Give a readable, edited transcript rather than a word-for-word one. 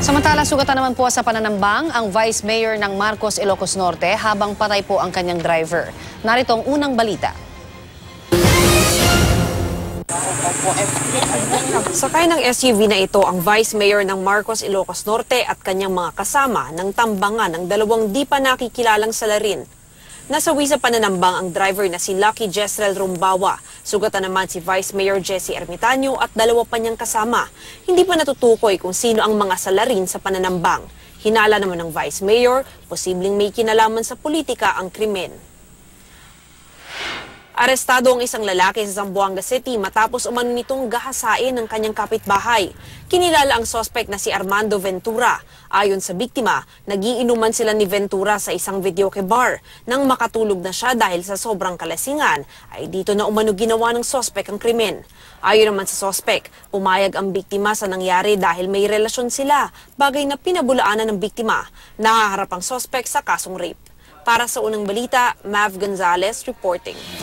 Samantala, sugatan naman po sa pananambang ang Vice Mayor ng Marcos, Ilocos Norte habang patay po ang kanyang driver. Narito ang unang balita. Sakay ng SUV na ito ang Vice Mayor ng Marcos, Ilocos Norte at kanyang mga kasama ng tambangan ng dalawang di pa nakikilalang salarin. Nasawi sa pananambang ang driver na si Lucky Jezreel Rumbawa. Sugatan naman si Vice Mayor Jesse Ermitanio at dalawa pa niyang kasama. Hindi pa natutukoy kung sino ang mga salarin sa pananambang. Hinala naman ng Vice Mayor, posibleng may kinalaman sa politika ang krimen. Arestado ang isang lalaki sa Zamboanga City matapos umano nitong gahasain ng kanyang kapitbahay. Kinilala ang suspect na si Armando Ventura. Ayon sa biktima, nagiinuman sila ni Ventura sa isang videoke bar. Nang makatulog na siya dahil sa sobrang kalasingan, ay dito na umano ginawa ng suspect ang krimen. Ayon naman sa suspect, pumayag ang biktima sa nangyari dahil may relasyon sila, bagay na pinabulaanan ng biktima. Nahaharap ang suspect sa kasong rape. Para sa unang balita, Mav Gonzalez reporting.